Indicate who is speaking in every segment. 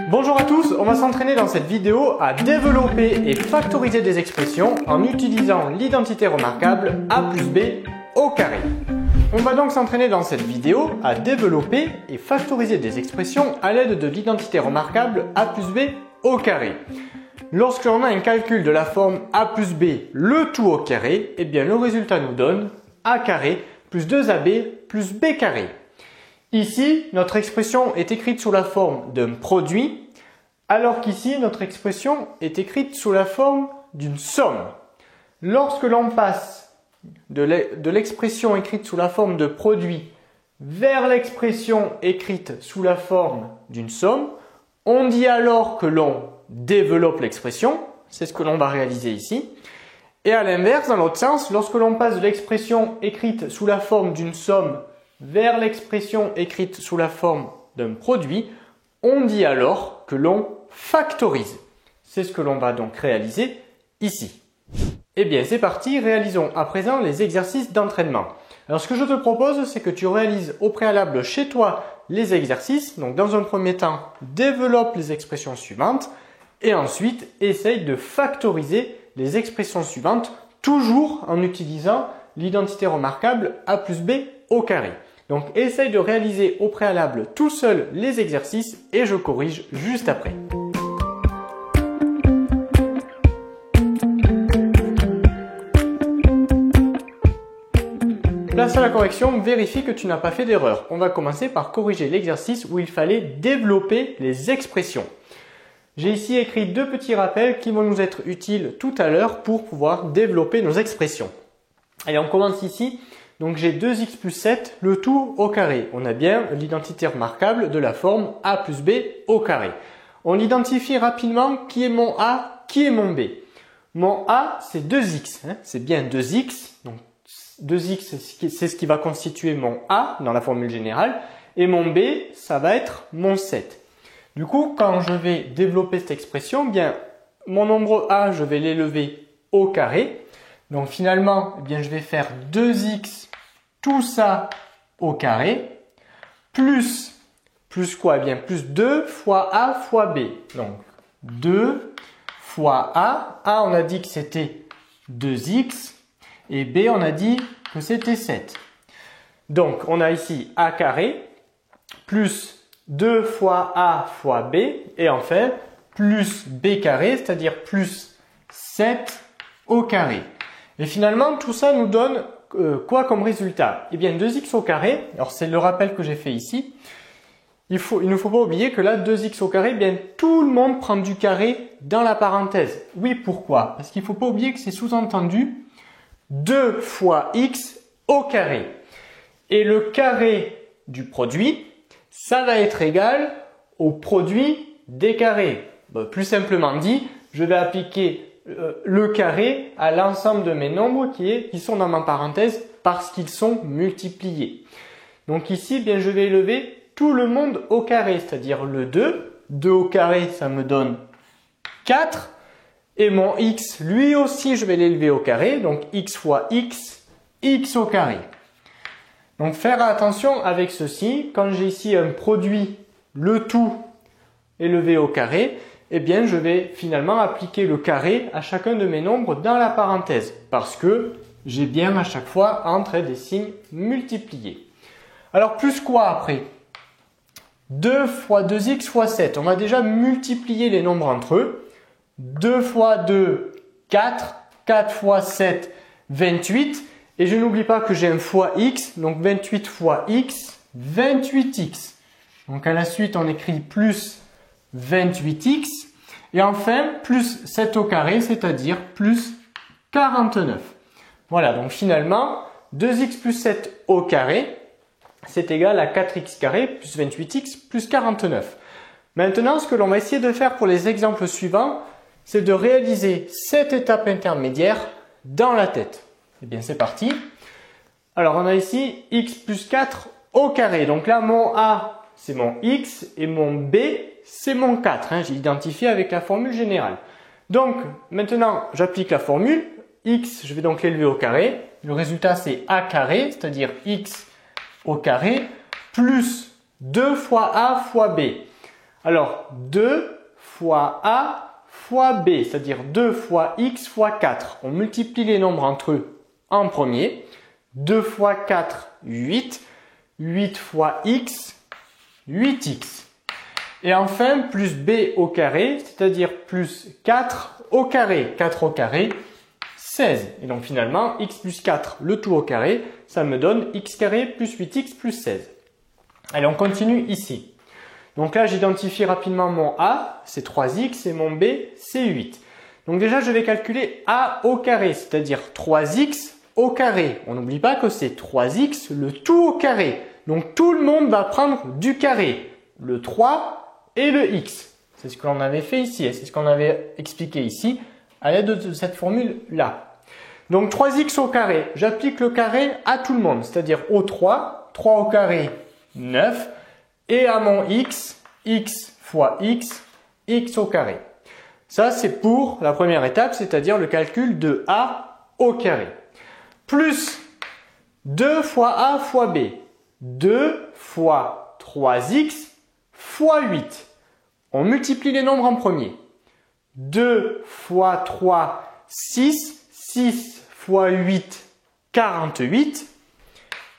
Speaker 1: Bonjour à tous, on va s'entraîner dans cette vidéo à développer et factoriser des expressions en utilisant l'identité remarquable a plus b au carré. On va donc s'entraîner dans cette vidéo à développer et factoriser des expressions à l'aide de l'identité remarquable a plus b au carré. Lorsque l'on a un calcul de la forme a plus b le tout au carré, eh bien le résultat nous donne a carré plus 2ab plus b carré. Ici, notre expression est écrite sous la forme d'un produit, alors qu'ici, notre expression est écrite sous la forme d'une somme. Lorsque l'on passe de l'expression écrite sous la forme de produit vers l'expression écrite sous la forme d'une somme, on dit alors que l'on développe l'expression, c'est ce que l'on va réaliser ici. Et à l'inverse, dans l'autre sens, lorsque l'on passe de l'expression écrite sous la forme d'une somme vers l'expression écrite sous la forme d'un produit, on dit alors que l'on factorise. C'est ce que l'on va donc réaliser ici. Eh bien, c'est parti, réalisons à présent les exercices d'entraînement. Alors, ce que je te propose, c'est que tu réalises au préalable chez toi les exercices. Donc, dans un premier temps, développe les expressions suivantes et ensuite, essaye de factoriser les expressions suivantes, toujours en utilisant l'identité remarquable a plus b au carré. Donc, essaye de réaliser au préalable tout seul les exercices et je corrige juste après. Place à la correction, vérifie que tu n'as pas fait d'erreur. On va commencer par corriger l'exercice où il fallait développer les expressions. J'ai ici écrit deux petits rappels qui vont nous être utiles tout à l'heure pour pouvoir développer nos expressions. Allez, on commence ici. Donc j'ai 2x plus 7, le tout au carré. On a bien l'identité remarquable de la forme a plus b au carré. On identifie rapidement qui est mon a, qui est mon b. Mon a, c'est 2x. C'est bien 2x. Donc 2x, c'est ce qui va constituer mon a dans la formule générale. Et mon b, ça va être mon 7. Du coup, quand je vais développer cette expression, bien mon nombre a, je vais l'élever au carré. Donc finalement, eh bien, je vais faire 2x, tout ça au carré, plus quoi? Eh bien, plus 2 fois a fois b. Donc 2 fois a. A, on a dit que c'était 2x et b, on a dit que c'était 7. Donc on a ici a carré plus 2 fois a fois b et enfin plus b carré, c'est-à-dire plus 7 au carré. Et finalement, tout ça nous donne quoi comme résultat? Eh bien, 2x au carré, alors c'est le rappel que j'ai fait ici. Il ne faut pas oublier que là, 2x au carré, eh bien, tout le monde prend du carré dans la parenthèse. Oui, pourquoi? Parce qu'il ne faut pas oublier que c'est sous-entendu 2 fois x au carré. Et le carré du produit, ça va être égal au produit des carrés. Bon, plus simplement dit, je vais appliquer le carré à l'ensemble de mes nombres qui sont dans ma parenthèse parce qu'ils sont multipliés. Donc ici, bien, je vais élever tout le monde au carré, c'est-à-dire le 2. 2 au carré, ça me donne 4. Et mon x, lui aussi, je vais l'élever au carré. Donc x fois x, x au carré. Donc faire attention avec ceci. Quand j'ai ici un produit, le tout élevé au carré, eh bien, je vais finalement appliquer le carré à chacun de mes nombres dans la parenthèse parce que j'ai bien à chaque fois entre des signes multipliés. Alors, plus quoi après? 2 fois 2x fois 7. On va déjà multiplier les nombres entre eux. 2 fois 2, 4. 4 fois 7, 28. Et je n'oublie pas que j'ai un fois x. Donc, 28 fois x, 28x. Donc, à la suite, on écrit plus 28x et enfin plus 7 au carré, c'est-à-dire plus 49. Voilà, donc finalement 2x plus 7 au carré, c'est égal à 4x carré plus 28x plus 49. Maintenant, ce que l'on va essayer de faire pour les exemples suivants, c'est de réaliser cette étape intermédiaire dans la tête. Eh bien, c'est parti. Alors, on a ici x plus 4 au carré. Donc là, mon a, c'est mon x et mon b, c'est mon 4. J'ai identifié avec la formule générale. Donc, maintenant, j'applique la formule. X, je vais donc l'élever au carré. Le résultat, c'est a carré, c'est-à-dire x au carré, plus 2 fois a fois b. Alors, 2 fois A fois B, c'est-à-dire 2 fois X fois 4. On multiplie les nombres entre eux en premier. 2 fois 4, 8. 8 fois X, 8X. Et enfin, plus B au carré, c'est-à-dire plus 4 au carré. 4 au carré, 16. Et donc finalement, X plus 4, le tout au carré, ça me donne X carré plus 8X plus 16. Allez, on continue ici. Donc là, j'identifie rapidement mon A, c'est 3X, et mon B, c'est 8. Donc déjà, je vais calculer A au carré, c'est-à-dire 3X au carré. On n'oublie pas que c'est 3X, le tout au carré. Donc tout le monde va prendre du carré, le 3 et le X. C'est ce que l'on avait fait ici, c'est ce qu'on avait expliqué ici à l'aide de cette formule-là. Donc 3X au carré, j'applique le carré à tout le monde, c'est-à-dire au 3, 3 au carré, 9. Et à mon X, X fois X, X au carré. Ça, c'est pour la première étape, c'est-à-dire le calcul de A au carré. Plus 2 fois A fois B. 2 fois 3X fois 8. On multiplie les nombres en premier. 2 fois 3, 6. 6 fois 8, 48.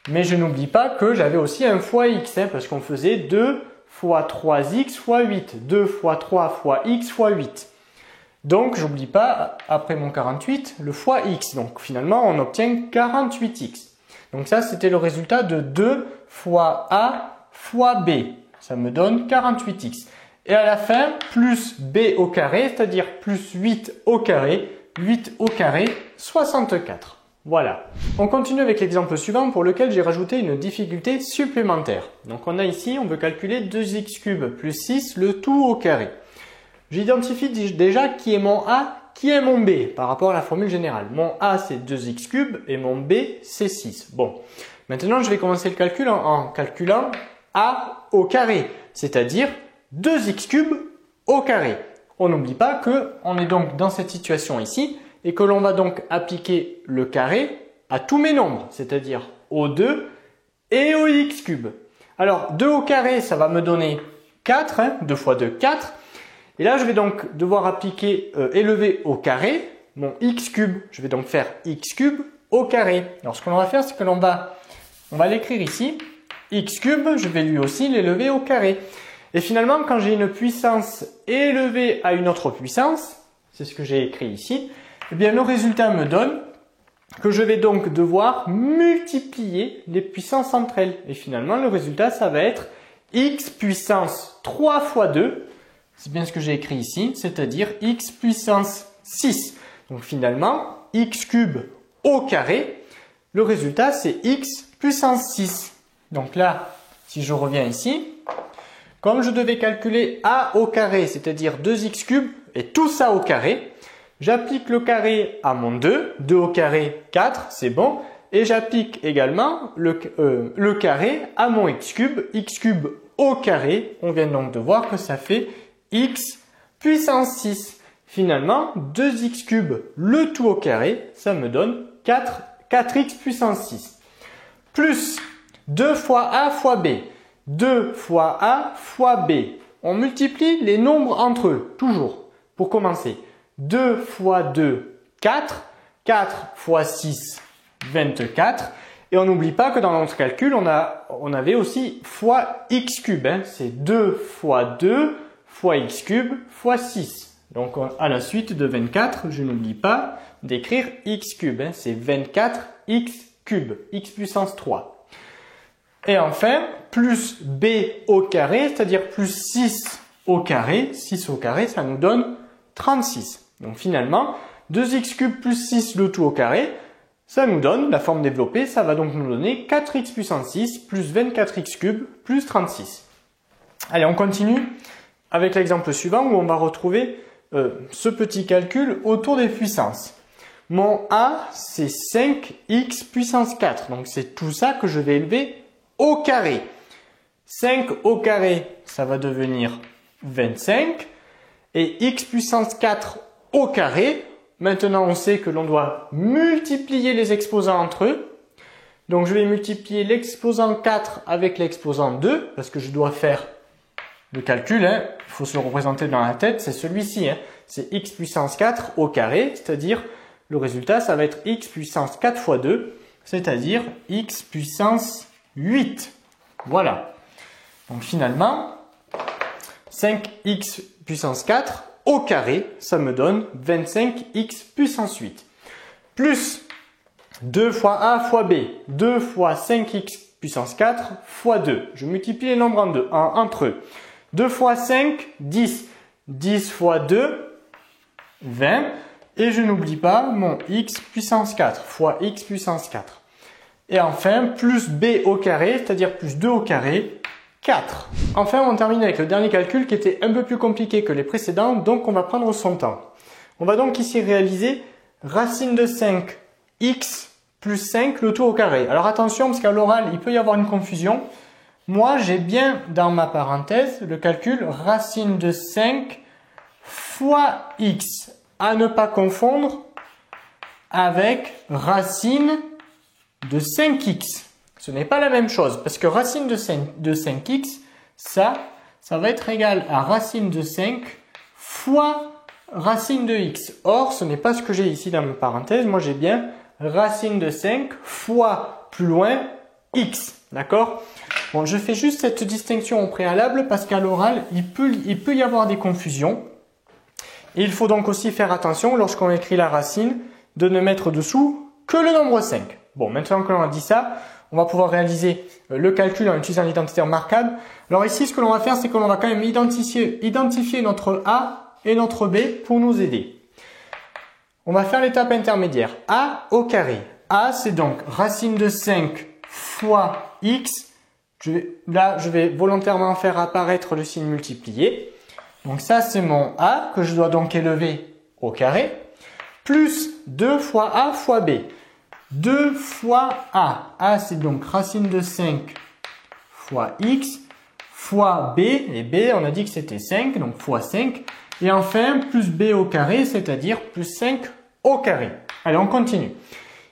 Speaker 1: Mais je n'oublie pas que j'avais aussi un fois x, parce qu'on faisait 2 fois 3x fois 8. 2 fois 3 fois x fois 8. Donc, j'oublie pas, après mon 48, le fois x. Donc, finalement, on obtient 48x. Donc, ça, c'était le résultat de 2 fois a fois b. Ça me donne 48x. Et à la fin, plus b au carré, c'est-à-dire plus 8 au carré. 8 au carré, 64. Voilà. On continue avec l'exemple suivant pour lequel j'ai rajouté une difficulté supplémentaire. Donc on a ici, on veut calculer 2x cube plus 6, le tout au carré. J'identifie déjà qui est mon A, qui est mon B par rapport à la formule générale. Mon A c'est 2x cube et mon B c'est 6. Bon, maintenant je vais commencer le calcul en calculant A au carré, c'est-à-dire 2x cube au carré. On n'oublie pas qu'on est donc dans cette situation ici et que l'on va donc appliquer le carré à tous mes nombres, c'est-à-dire au 2 et au x cube. Alors 2 au carré, ça va me donner 4, 2 fois 2, 4. Et là, je vais donc devoir appliquer élevé au carré, mon x cube. Je vais donc faire x cube au carré. Alors ce que l'on va faire, c'est que on va l'écrire ici. X cube, je vais lui aussi l'élever au carré. Et finalement, quand j'ai une puissance élevée à une autre puissance, c'est ce que j'ai écrit ici, eh bien le résultat me donne que je vais donc devoir multiplier les puissances entre elles. Et finalement, le résultat, ça va être x puissance 3 fois 2, c'est bien ce que j'ai écrit ici, c'est-à-dire x puissance 6. Donc finalement, x cube au carré, le résultat c'est x puissance 6. Donc là, si je reviens ici, comme je devais calculer a au carré, c'est-à-dire 2x cube, et tout ça au carré, j'applique le carré à mon 2, 2 au carré, 4, c'est bon, et j'applique également le carré à mon x cube au carré, on vient donc de voir que ça fait x puissance 6. Finalement, 2x cube, le tout au carré, ça me donne 4x puissance 6. Plus 2 fois a fois b. 2 fois a fois b. On multiplie les nombres entre eux, toujours, pour commencer. 2 fois 2, 4. 4 fois 6, 24. Et on n'oublie pas que dans notre calcul, on avait aussi fois x cube. C'est 2 fois 2 fois x cube fois 6. Donc à la suite de 24, je n'oublie pas d'écrire x cube. C'est 24x cube, x puissance 3. Et enfin, plus b au carré, c'est-à-dire plus 6 au carré. 6 au carré, ça nous donne 36. Donc finalement, 2x cube plus 6 le tout au carré, ça nous donne, la forme développée, ça va donc nous donner 4x puissance 6 plus 24x cube plus 36. Allez, on continue avec l'exemple suivant où on va retrouver ce petit calcul autour des puissances. Mon A, c'est 5x puissance 4. Donc c'est tout ça que je vais élever au carré. 5 au carré, ça va devenir 25. Et x puissance 4 au carré, maintenant on sait que l'on doit multiplier les exposants entre eux. Donc je vais multiplier l'exposant 4 avec l'exposant 2, parce que je dois faire le calcul. faut se le représenter dans la tête, c'est celui-ci. Hein. C'est x puissance 4 au carré, c'est-à-dire le résultat, ça va être x puissance 4 fois 2, c'est-à-dire x puissance 8. Voilà. Donc finalement, 5x puissance 4 au carré, ça me donne 25x puissance 8. Plus 2 fois a fois b, 2 fois 5x puissance 4 fois 2. Je multiplie les nombres entre eux. 2 fois 5, 10. 10 fois 2, 20. Et je n'oublie pas mon x puissance 4 fois x puissance 4. Et enfin, plus b au carré, c'est-à-dire plus 2 au carré, 4. Enfin, on termine avec le dernier calcul qui était un peu plus compliqué que les précédents, donc on va prendre son temps. On va donc ici réaliser racine de 5 x plus 5 le tout au carré. Alors attention, parce qu'à l'oral, il peut y avoir une confusion. Moi, j'ai bien dans ma parenthèse le calcul racine de 5 fois x, à ne pas confondre avec racine de 5x. Ce n'est pas la même chose, parce que racine de 5x, ça va être égal à racine de 5 fois racine de x. Or, ce n'est pas ce que j'ai ici dans ma parenthèse. Moi, j'ai bien racine de 5 fois plus loin x. D'accord? Bon, je fais juste cette distinction au préalable parce qu'à l'oral, il peut y avoir des confusions. Et il faut donc aussi faire attention lorsqu'on écrit la racine de ne mettre dessous que le nombre 5. Bon, maintenant que l'on a dit ça, on va pouvoir réaliser le calcul en utilisant l'identité remarquable. Alors ici, ce que l'on va faire, c'est que l'on va quand même identifier notre a et notre b pour nous aider. On va faire l'étape intermédiaire. A au carré. A, c'est donc racine de 5 fois x. Là, je vais volontairement faire apparaître le signe multiplié. Donc ça, c'est mon a que je dois donc élever au carré. Plus 2 fois a fois b. 2 fois a. A, c'est donc racine de 5 fois x fois b. Et b, on a dit que c'était 5, donc fois 5. Et enfin, plus b au carré, c'est-à-dire plus 5 au carré. Allez, on continue.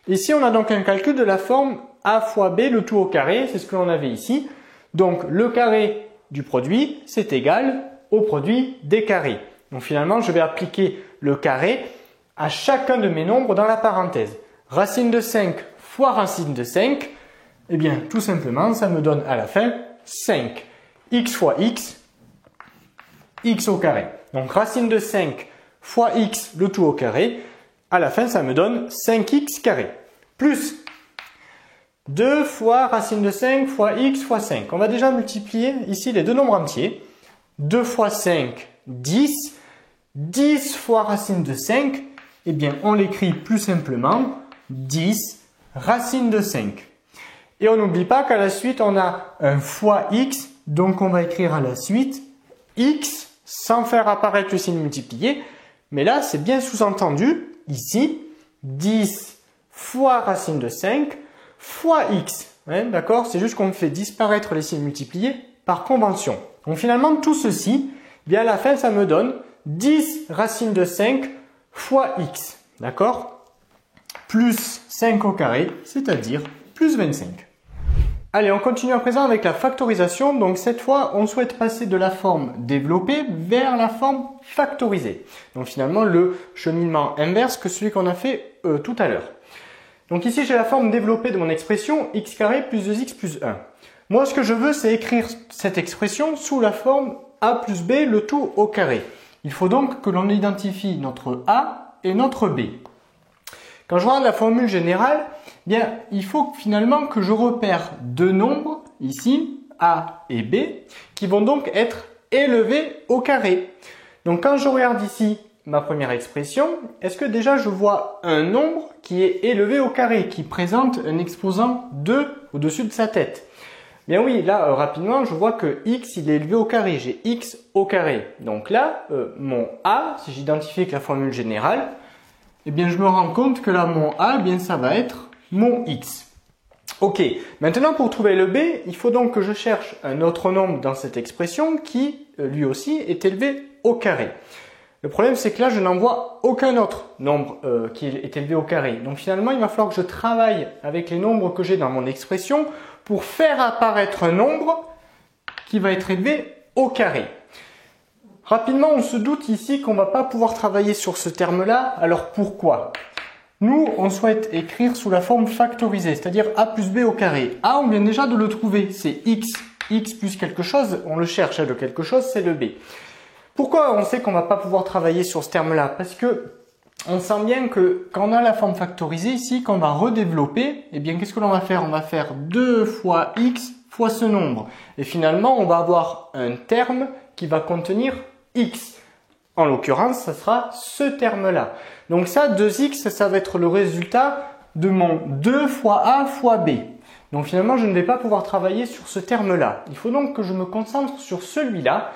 Speaker 1: Ici, on a donc un calcul de la forme a fois b, le tout au carré. C'est ce que l'on avait ici. Donc, le carré du produit, c'est égal au produit des carrés. Donc, finalement, je vais appliquer le carré à chacun de mes nombres dans la parenthèse. Racine de 5 fois racine de 5, eh bien, tout simplement, ça me donne à la fin 5. X fois x, x au carré. Donc, racine de 5 fois x, le tout au carré. À la fin, ça me donne 5x carré. Plus 2 fois racine de 5 fois x fois 5. On va déjà multiplier ici les deux nombres entiers. 2 fois 5, 10. 10 fois racine de 5, eh bien, on l'écrit plus simplement 10 racine de 5. Et on n'oublie pas qu'à la suite, on a un fois x. Donc, on va écrire à la suite x sans faire apparaître le signe multiplié. Mais là, c'est bien sous-entendu. Ici, 10 fois racine de 5 fois x. Hein, d'accord? C'est juste qu'on fait disparaître les signes multipliés par convention. Donc finalement, tout ceci, bien à la fin, ça me donne 10 racine de 5 fois x. D'accord? Plus 5 au carré, c'est-à-dire plus 25. Allez, on continue à présent avec la factorisation. Donc cette fois, on souhaite passer de la forme développée vers la forme factorisée. Donc finalement, le cheminement inverse que celui qu'on a fait tout à l'heure. Donc ici, j'ai la forme développée de mon expression x carré plus 2x plus 1. Moi, ce que je veux, c'est écrire cette expression sous la forme a plus b, le tout au carré. Il faut donc que l'on identifie notre a et notre b. Quand je regarde la formule générale, bien, il faut finalement que je repère deux nombres, ici, a et b, qui vont donc être élevés au carré. Donc quand je regarde ici ma première expression, est-ce que déjà je vois un nombre qui est élevé au carré, qui présente un exposant 2 au-dessus de sa tête? Bien oui, là, rapidement, je vois que x, il est élevé au carré. J'ai x au carré. Donc là, mon a, si j'identifie avec la formule générale, eh bien, je me rends compte que là, mon a, eh bien, ça va être mon x. Ok, maintenant, pour trouver le b, il faut donc que je cherche un autre nombre dans cette expression qui, lui aussi, est élevé au carré. Le problème, c'est que là, je n'en vois aucun autre nombre qui est élevé au carré. Donc finalement, il va falloir que je travaille avec les nombres que j'ai dans mon expression pour faire apparaître un nombre qui va être élevé au carré. Rapidement, on se doute ici qu'on ne va pas pouvoir travailler sur ce terme-là. Alors pourquoi? Nous, on souhaite écrire sous la forme factorisée, c'est-à-dire a plus b au carré. A, on vient déjà de le trouver, c'est x. X plus quelque chose, on le cherche de quelque chose, c'est le b. Pourquoi on sait qu'on ne va pas pouvoir travailler sur ce terme-là? Parce que on sent bien que quand on a la forme factorisée ici, qu'on va redévelopper, eh bien qu'est-ce que l'on va faire? On va faire 2 fois x fois ce nombre. Et finalement, on va avoir un terme qui va contenir x. En l'occurrence, ça sera ce terme-là. Donc ça, 2x, ça va être le résultat de mon 2 fois a fois b. Donc finalement, je ne vais pas pouvoir travailler sur ce terme-là. Il faut donc que je me concentre sur celui-là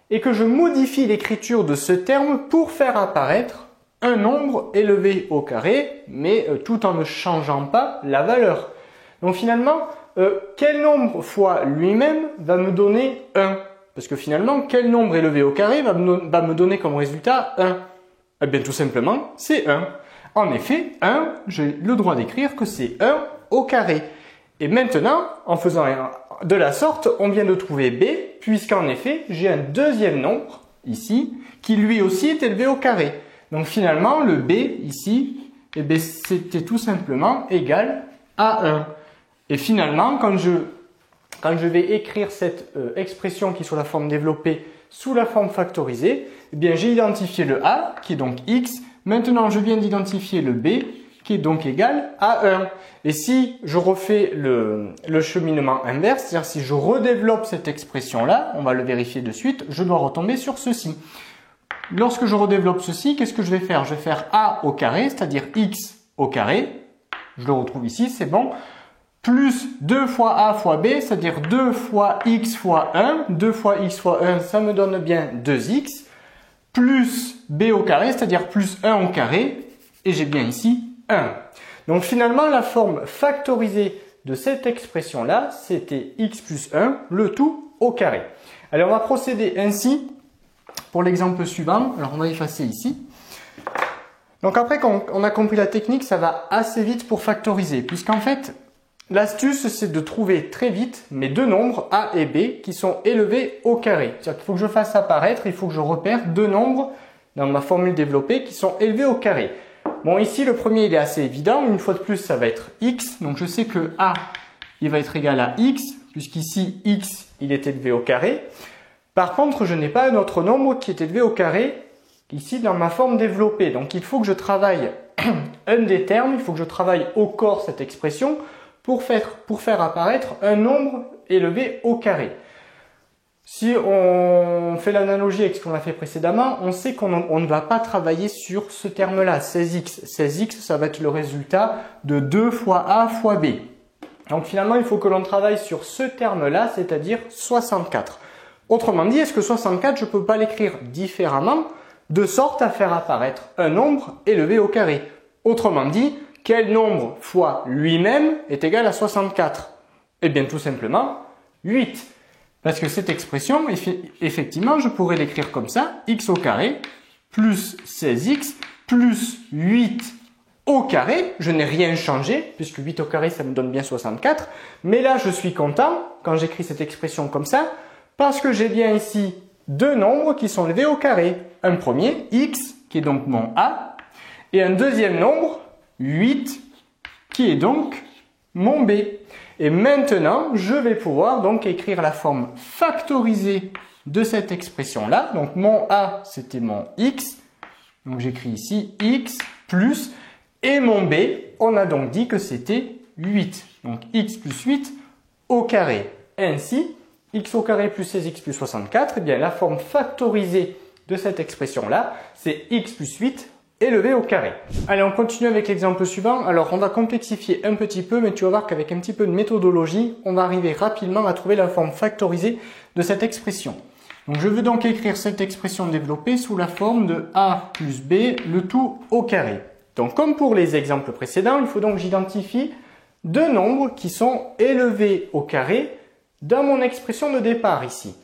Speaker 1: et que je modifie l'écriture de ce terme pour faire apparaître un nombre élevé au carré, mais tout en ne changeant pas la valeur. Donc finalement, quel nombre fois lui-même va me donner 1? Parce que finalement, quel nombre élevé au carré va me donner comme résultat 1? Eh bien tout simplement, c'est 1. En effet, 1, j'ai le droit d'écrire que c'est 1 au carré. Et maintenant, en faisant de la sorte, on vient de trouver b, puisqu'en effet, j'ai un deuxième nombre, ici, qui lui aussi est élevé au carré. Donc finalement, le b, ici, eh bien, c'était tout simplement égal à 1. Et finalement, quand je vais écrire cette expression qui est sous la forme développée, sous la forme factorisée, eh bien, j'ai identifié le a, qui est donc x. Maintenant, je viens d'identifier le b, qui est donc égal à 1. Et si je refais le cheminement inverse, c'est-à-dire si je redéveloppe cette expression-là, on va le vérifier de suite, je dois retomber sur ceci. Lorsque je redéveloppe ceci, qu'est-ce que je vais faire? Je vais faire a au carré, c'est-à-dire x au carré. Je le retrouve ici, c'est bon. Plus 2 fois a fois b, c'est-à-dire 2 fois x fois 1. 2 fois x fois 1, ça me donne bien 2x. Plus b au carré, c'est-à-dire plus 1 au carré. Et j'ai bien ici 1. Donc finalement, la forme factorisée de cette expression-là, c'était x plus 1, le tout au carré. Alors on va procéder ainsi pour l'exemple suivant. Alors on va effacer ici. Donc après qu'on a compris la technique, ça va assez vite pour factoriser, puisqu'en fait, l'astuce, c'est de trouver très vite mes deux nombres a et b qui sont élevés au carré. C'est-à-dire qu'il faut que je fasse apparaître, il faut que je repère deux nombres dans ma formule développée qui sont élevés au carré. Bon, ici, le premier, il est assez évident. Une fois de plus, ça va être x. Donc, je sais que a, il va être égal à x, puisqu'ici, x, il est élevé au carré. Par contre, je n'ai pas un autre nombre qui est élevé au carré, ici, dans ma forme développée. Donc, il faut que je travaille un des termes, il faut que je travaille au corps cette expression pour faire apparaître un nombre élevé au carré. Si on fait l'analogie avec ce qu'on a fait précédemment, on sait qu'on ne va pas travailler sur ce terme-là, 16x. 16x, ça va être le résultat de 2 fois a fois b. Donc finalement, il faut que l'on travaille sur ce terme-là, c'est-à-dire 64. Autrement dit, est-ce que 64, je ne peux pas l'écrire différemment, de sorte à faire apparaître un nombre élevé au carré? Autrement dit, quel nombre fois lui-même est égal à 64? Eh bien, tout simplement, 8. Parce que cette expression, effectivement, je pourrais l'écrire comme ça, x au carré plus 16x plus 8 au carré. Je n'ai rien changé, puisque 8 au carré, ça me donne bien 64. Mais là, je suis content, quand j'écris cette expression comme ça, parce que j'ai bien ici deux nombres qui sont élevés au carré. Un premier, x, qui est donc mon a, et un deuxième nombre, 8, qui est donc mon b. Et maintenant, je vais pouvoir donc écrire la forme factorisée de cette expression-là. Donc mon a, c'était mon x. Donc j'écris ici x plus, et mon b, on a donc dit que c'était 8. Donc x plus 8 au carré. Ainsi, x au carré plus 16x plus 64, eh bien la forme factorisée de cette expression-là, c'est x plus 8 élevé au carré. Allez, on continue avec l'exemple suivant. Alors, on va complexifier un petit peu, mais tu vas voir qu'avec un petit peu de méthodologie, on va arriver rapidement à trouver la forme factorisée de cette expression. Donc, je veux donc écrire cette expression développée sous la forme de a plus b, le tout au carré. Donc, comme pour les exemples précédents, il faut donc que j'identifie deux nombres qui sont élevés au carré dans mon expression de départ ici.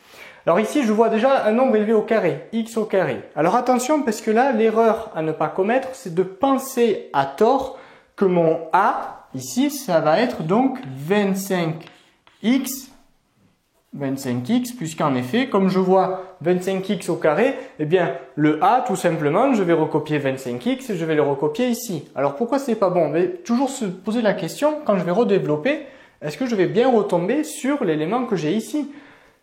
Speaker 1: Alors ici, je vois déjà un nombre élevé au carré, x au carré. Alors attention, parce que là, l'erreur à ne pas commettre, c'est de penser à tort que mon a, ici, ça va être donc 25x 25x, puisqu'en effet, comme je vois 25x au carré, eh bien, le a, tout simplement, je vais recopier 25x et je vais le recopier ici. Alors, pourquoi c'est pas bon? Mais toujours se poser la question, quand je vais redévelopper, est-ce que je vais bien retomber sur l'élément que j'ai ici?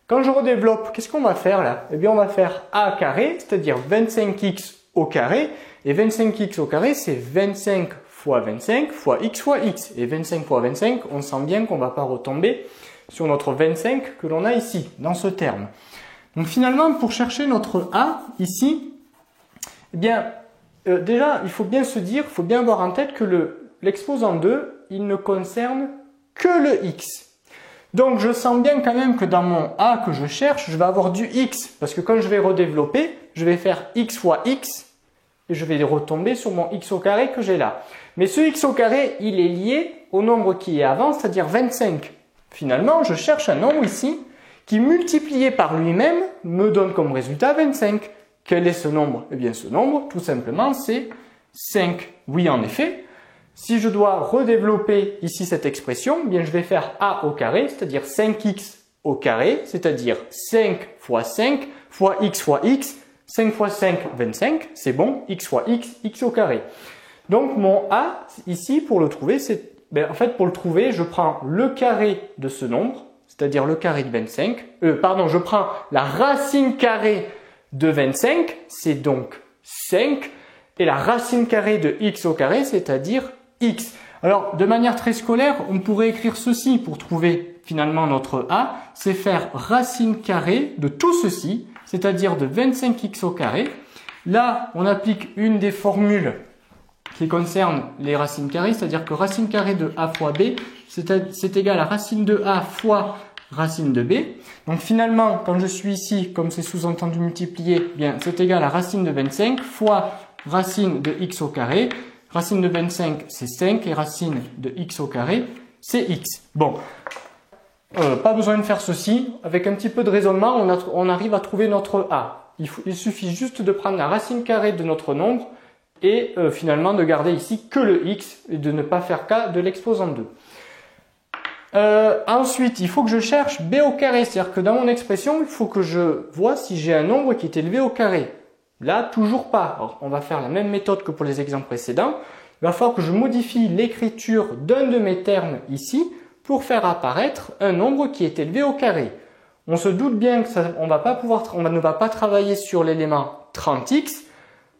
Speaker 1: Quand je redéveloppe, qu'est-ce qu'on va faire là? Eh bien, on va faire a carré, c'est-à-dire 25x au carré, et 25x au carré, c'est 25 fois 25 fois x fois x. Et 25 fois 25, on sent bien qu'on ne va pas retomber sur notre 25 que l'on a ici, dans ce terme. Donc finalement, pour chercher notre a, ici, eh bien, déjà, il faut bien se dire, il faut bien avoir en tête que l'exposant 2, il ne concerne que le x. Donc je sens bien quand même que dans mon a que je cherche, je vais avoir du x, parce que quand je vais redévelopper, je vais faire x fois x, et je vais retomber sur mon x au carré que j'ai là. Mais ce x au carré, il est lié au nombre qui est avant, c'est-à-dire 25. Finalement, je cherche un nombre ici qui, multiplié par lui-même, me donne comme résultat 25. Quel est ce nombre? Eh bien, ce nombre, tout simplement, c'est 5. Oui, en effet, si je dois redévelopper ici cette expression, eh bien, je vais faire a au carré, c'est-à-dire 5x au carré, c'est-à-dire 5 fois 5 fois x fois x. 5 fois 5, 25, c'est bon, x fois x, x au carré. Donc mon a, ici, pour le trouver, en fait, pour le trouver, je prends le carré de ce nombre, c'est-à-dire le carré de 25. Je prends la racine carrée de 25, c'est donc 5, et la racine carrée de x au carré, c'est-à-dire x. Alors, de manière très scolaire, on pourrait écrire ceci pour trouver finalement notre a, c'est faire racine carrée de tout ceci, c'est-à-dire de 25x au carré. Là, on applique une des formules qui concerne les racines carrées, c'est-à-dire que racine carrée de a fois b, c'est égal à racine de a fois racine de b. Donc finalement, quand je suis ici, comme c'est sous-entendu multiplié, bien c'est égal à racine de 25 fois racine de x au carré. Racine de 25, c'est 5, et racine de x au carré, c'est x. Bon, pas besoin de faire ceci. Avec un petit peu de raisonnement, on arrive à trouver notre a. Il suffit juste de prendre la racine carrée de notre nombre et finalement de garder ici que le x et de ne pas faire cas de l'exposant 2. Ensuite, il faut que je cherche b au carré, c'est-à-dire que dans mon expression, il faut que je vois si j'ai un nombre qui est élevé au carré. Là, toujours pas. Alors, on va faire la même méthode que pour les exemples précédents. Il va falloir que je modifie l'écriture d'un de mes termes ici pour faire apparaître un nombre qui est élevé au carré. On se doute bien que on ne va pas travailler sur l'élément 30x.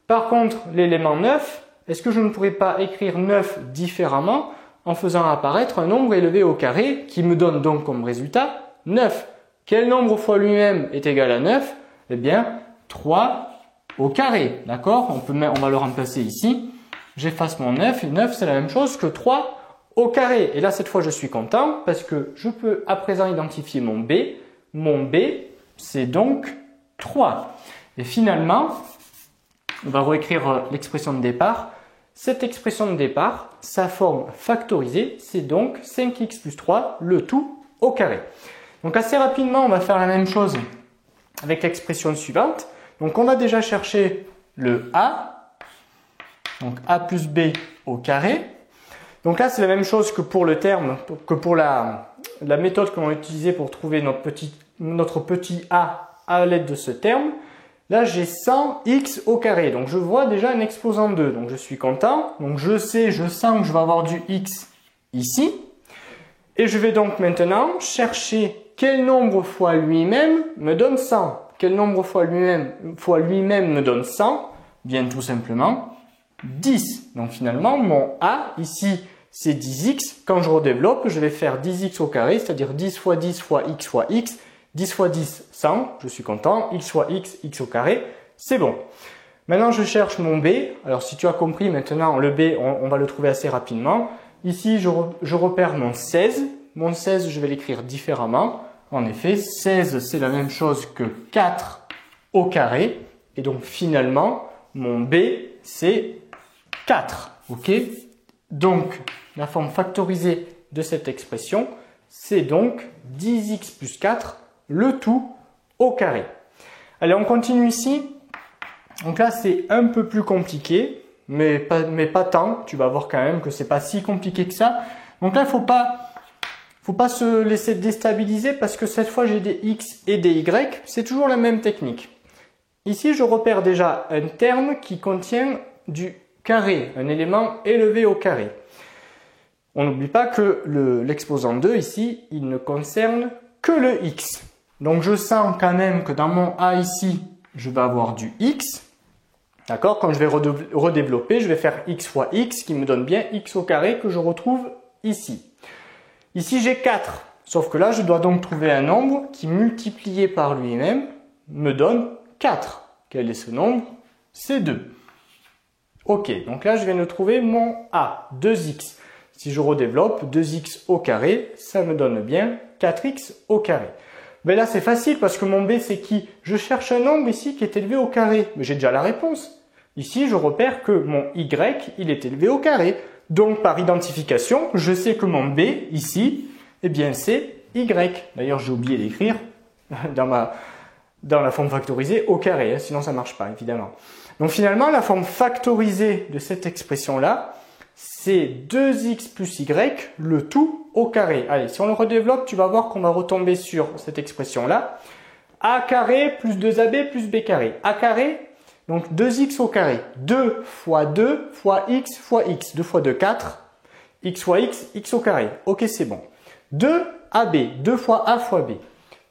Speaker 1: Par contre, l'élément 9, est-ce que je ne pourrais pas écrire 9 différemment en faisant apparaître un nombre élevé au carré qui me donne donc comme résultat 9. Quel nombre fois lui-même est égal à 9? Eh bien, 3 au carré, d'accord? On va le remplacer ici. J'efface mon 9 et 9 c'est la même chose que 3 au carré. Et là cette fois je suis content parce que je peux à présent identifier mon b. Mon b c'est donc 3. Et finalement, on va réécrire l'expression de départ. Cette expression de départ, sa forme factorisée, c'est donc 5x plus 3, le tout au carré. Donc assez rapidement, on va faire la même chose avec l'expression suivante. Donc on va déjà chercher le a, donc a plus b au carré. Donc là c'est la même chose que pour le terme, que pour la méthode que l'on a utilisée pour trouver notre petit a à l'aide de ce terme. Là j'ai 100x au carré, donc je vois déjà un exposant 2, donc je suis content. Donc je sens que je vais avoir du x ici. Et je vais donc maintenant chercher quel nombre fois lui-même me donne 100. Quel nombre fois lui-même me donne 100? Bien tout simplement 10. Donc finalement, mon a ici, c'est 10x. Quand je redéveloppe, je vais faire 10x au carré, c'est-à-dire 10 fois 10 fois x fois x. 10 fois 10, 100. Je suis content. X fois x, x au carré. C'est bon. Maintenant, je cherche mon b. Alors si tu as compris, maintenant, le b, on va le trouver assez rapidement. Ici, je repère mon 16. Mon 16, je vais l'écrire différemment. En effet, 16, c'est la même chose que 4 au carré. Et donc, finalement, mon b, c'est 4. OK? Donc, la forme factorisée de cette expression, c'est donc 10x plus 4, le tout au carré. Allez, on continue ici. Donc là, c'est un peu plus compliqué, mais pas tant. Tu vas voir quand même que c'est pas si compliqué que ça. Donc là, faut Faut pas se laisser déstabiliser parce que cette fois j'ai des x et des y, c'est toujours la même technique. Ici, je repère déjà un terme qui contient du carré, un élément élevé au carré. On n'oublie pas que l'exposant 2 ici, il ne concerne que le x. Donc je sens quand même que dans mon A ici, je vais avoir du x. D'accord? Quand je vais redévelopper, je vais faire x fois x qui me donne bien x au carré que je retrouve ici. Ici, j'ai 4. Sauf que là, je dois donc trouver un nombre qui, multiplié par lui-même, me donne 4. Quel est ce nombre? C'est 2. Ok, donc là, je viens de trouver mon A, 2x. Si je redéveloppe, 2x au carré, ça me donne bien 4x au carré. Ben là, c'est facile parce que mon B, c'est qui? Je cherche un nombre ici qui est élevé au carré. Mais j'ai déjà la réponse. Ici, je repère que mon y, il est élevé au carré. Donc, par identification, je sais que mon B, ici, eh bien, c'est y. D'ailleurs, j'ai oublié d'écrire dans la forme factorisée au carré, hein, sinon ça ne marche pas, évidemment. Donc, finalement, la forme factorisée de cette expression-là, c'est 2x plus y, le tout au carré. Allez, si on le redéveloppe, tu vas voir qu'on va retomber sur cette expression-là. A carré plus 2ab plus b carré. A carré, donc 2x au carré. 2 fois 2 fois x fois x. 2 fois 2, 4. X fois x, x au carré. Ok, c'est bon. 2ab, 2 fois a fois b.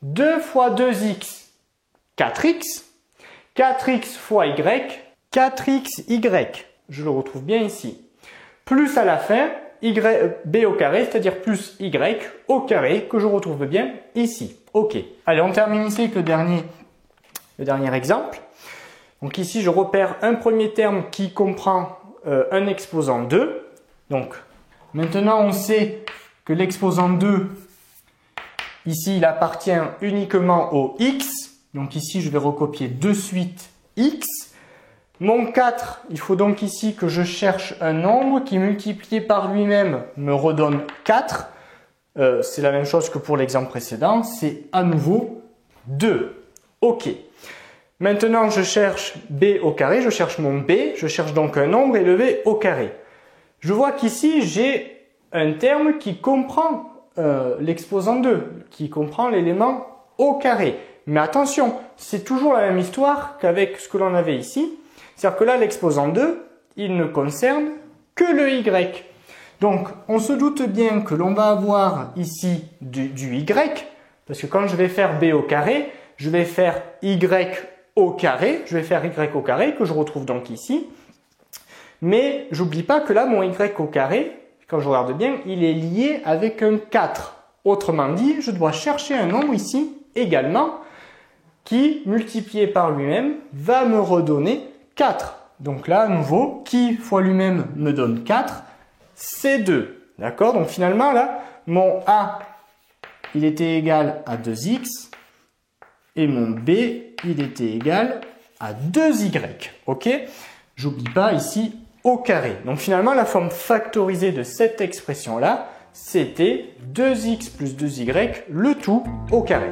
Speaker 1: 2 fois 2x, 4x. 4x fois y, 4xy. Je le retrouve bien ici. Plus à la fin, b au carré, c'est-à-dire plus y au carré, que je retrouve bien ici. Ok. Allez, on termine ici avec le dernier exemple. Donc ici, je repère un premier terme qui comprend un exposant 2. Donc, maintenant, on sait que l'exposant 2, ici, il appartient uniquement au x. Donc ici, je vais recopier de suite x. Mon 4, il faut donc ici que je cherche un nombre qui multiplié par lui-même me redonne 4. C'est la même chose que pour l'exemple précédent, c'est à nouveau 2. Ok. Maintenant, je cherche b au carré, je cherche mon b, je cherche donc un nombre élevé au carré. Je vois qu'ici, j'ai un terme qui comprend l'exposant 2, qui comprend l'élément au carré. Mais attention, c'est toujours la même histoire qu'avec ce que l'on avait ici. C'est-à-dire que là, l'exposant 2, il ne concerne que le y. Donc, on se doute bien que l'on va avoir ici du y, parce que quand je vais faire b au carré, je vais faire y au carré, je vais faire y au carré, que je retrouve donc ici. Mais j'oublie pas que là, mon y au carré, quand je regarde bien, il est lié avec un 4. Autrement dit, je dois chercher un nombre ici également, qui, multiplié par lui-même, va me redonner 4. Donc là, à nouveau, qui fois lui-même me donne 4, c'est 2. D'accord? Donc finalement, là, mon A, il était égal à 2x, et mon B, il était égal à 2y. Ok? J'oublie pas ici au carré. Donc finalement, la forme factorisée de cette expression-là, c'était 2x plus 2y, le tout au carré.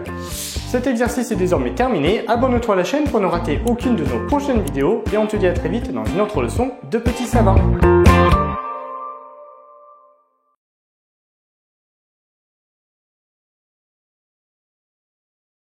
Speaker 1: Cet exercice est désormais terminé. Abonne-toi à la chaîne pour ne rater aucune de nos prochaines vidéos et on te dit à très vite dans une autre leçon de petits savants.